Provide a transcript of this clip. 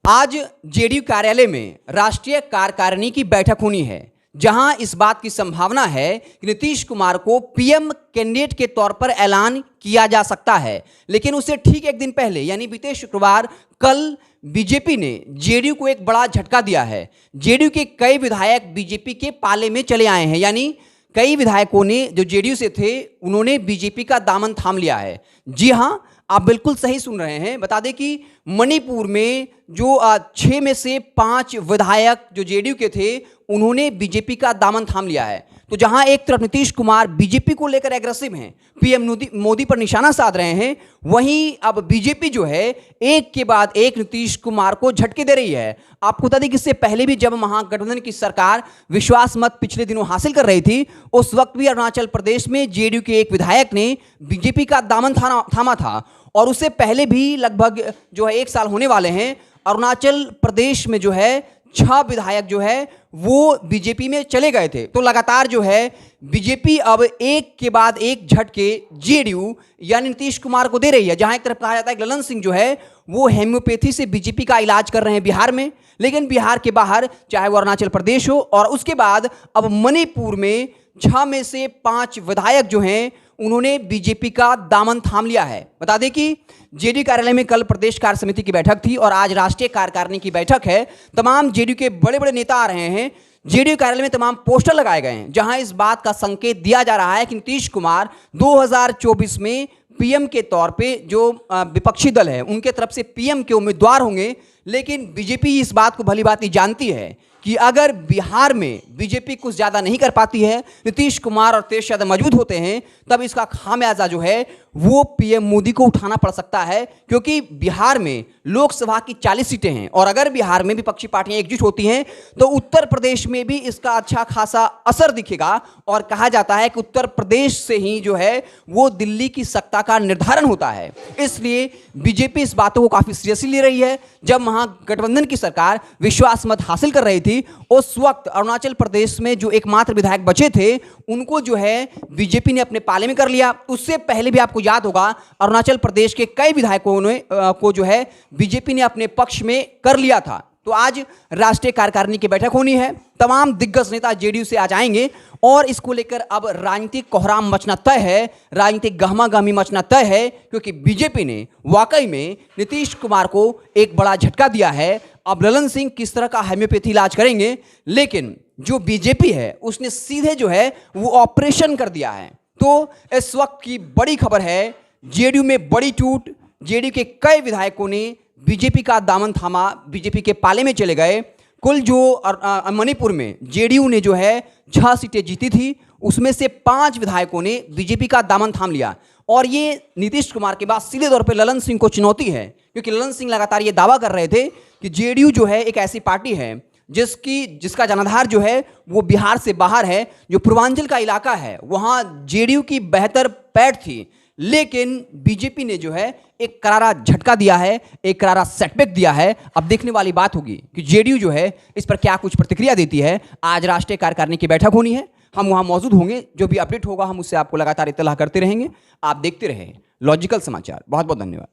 आज जेडीयू कार्यालय में राष्ट्रीय कार्यकारिणी की बैठक होनी है, जहां इस बात की संभावना है कि नीतीश कुमार को पीएम कैंडिडेट के तौर पर ऐलान किया जा सकता है। लेकिन उससे ठीक एक दिन पहले यानी बीते शुक्रवार कल बीजेपी ने जेडीयू को एक बड़ा झटका दिया है। जेडीयू के कई विधायक बीजेपी के पाले में चले आए हैं, यानी कई विधायकों ने जो जेडीयू से थे उन्होंने बीजेपी का दामन थाम लिया है। जी हां, आप बिल्कुल सही सुन रहे हैं। बता दें कि मणिपुर में जो 6 में से 5 विधायक जो जेडीयू के थे उन्होंने बीजेपी का दामन थाम लिया है। तो जहां एक तरफ नीतीश कुमार बीजेपी को लेकर एग्रेसिव हैं, पीएम मोदी पर निशाना साध रहे हैं, वहीं अब बीजेपी जो है एक के बाद एक नीतीश कुमार को झटके दे रही है। आपको बता दें कि इससे पहले भी जब महागठबंधन की सरकार विश्वास मत पिछले दिनों हासिल कर रही थी, उस वक्त भी अरुणाचल प्रदेश में जेडीयू के एक विधायक ने बीजेपी का दामन थामा था। और उससे पहले भी लगभग जो है 1 साल होने वाले हैं, अरुणाचल प्रदेश में जो है 6 विधायक जो है वो बीजेपी में चले गए थे। तो लगातार जो है बीजेपी अब एक के बाद एक झटके जेडीयू यानी नीतीश कुमार को दे रही है। जहां एक तरफ कहा जाता है कि ललन सिंह जो है वो हेम्योपैथी से बीजेपी का इलाज कर रहे हैं बिहार में, लेकिन बिहार के बाहर चाहे वो अरुणाचल प्रदेश हो, और उसके बाद अब मणिपुर में 6 में से 5 विधायक जो हैं उन्होंने बीजेपी का दामन थाम लिया है। बता दें कि जेडीयू कार्यालय में कल प्रदेश कार्य समिति की बैठक थी और आज राष्ट्रीय कार्यकारिणी की बैठक है। तमाम जेडीयू के बड़े बड़े नेता आ रहे हैं। जेडीयू कार्यालय में तमाम पोस्टर लगाए गए हैं, जहां इस बात का संकेत दिया जा रहा है कि नीतीश कुमार 2024 में पीएम के तौर पे जो विपक्षी दल है उनके तरफ से पीएम के उम्मीदवार होंगे। लेकिन बीजेपी इस बात को भली भांति जानती है कि अगर बिहार में बीजेपी कुछ ज़्यादा नहीं कर पाती है, नीतीश कुमार और तेज यादव मजबूत होते हैं, तब इसका खामियाजा जो है वो पीएम मोदी को उठाना पड़ सकता है। क्योंकि बिहार में लोकसभा की 40 सीटें हैं और अगर बिहार में विपक्षी पार्टियां एकजुट होती हैं तो उत्तर प्रदेश में भी इसका अच्छा खासा असर दिखेगा। और कहा जाता है कि उत्तर प्रदेश से ही जो है वो दिल्ली की सत्ता का निर्धारण होता है। इसलिए बीजेपी इस बातों को काफ़ी सीरियसली ले रही है। जब महागठबंधन की सरकार विश्वास मत हासिल कर रही थी, उस वक्त अरुणाचल प्रदेश में जो एकमात्र विधायक बचे थे उनको जो है बीजेपी ने अपने पाले में कर लिया। उससे पहले भी आपको याद होगा अरुणाचल प्रदेश के कई विधायकों ने को जो है बीजेपी ने अपने पक्ष में कर लिया था। तो आज राष्ट्रीय कार्यकारिणी की बैठक होनी है। तमाम दिग्गज नेता जेडीयू से आ जाएंगे और इसको लेकर अब राजनीतिक कोहराम मचना तय है, राजनीतिक गहमागहमी मचना तय है, क्योंकि बीजेपी ने वाकई में नीतीश कुमार को एक बड़ा झटका दिया है। अब ललन सिंह किस तरह का हेम्योपैथी इलाज करेंगे, लेकिन जो बीजेपी है उसने सीधे जो है वो ऑपरेशन कर दिया है। तो इस वक्त की बड़ी खबर है, जेडीयू में बड़ी टूट। जेडीयू के कई विधायकों ने बीजेपी का दामन थामा, बीजेपी के पाले में चले गए। कुल जो मणिपुर में जेडीयू ने जो है 6 सीटें जीती थी, उसमें से 5 विधायकों ने बीजेपी का दामन थाम लिया। और ये नीतीश कुमार के बाद सीधे तौर पे ललन सिंह को चुनौती है, क्योंकि ललन सिंह लगातार ये दावा कर रहे थे कि जेडीयू जो है एक ऐसी पार्टी है जिसका जनाधार जो है वो बिहार से बाहर है। जो पूर्वांचल का इलाका है वहाँ जेडीयू की बेहतर पैठ थी, लेकिन बीजेपी ने जो है एक करारा झटका दिया है, एक करारा सेटबैक दिया है। अब देखने वाली बात होगी कि जेडीयू जो है इस पर क्या कुछ प्रतिक्रिया देती है। आज राष्ट्रीय कार्यकारिणी की बैठक होनी है, हम वहाँ मौजूद होंगे। जो भी अपडेट होगा हम उससे आपको लगातार इत्तला करते रहेंगे। आप देखते रहे लॉजिकल समाचार। बहुत बहुत धन्यवाद।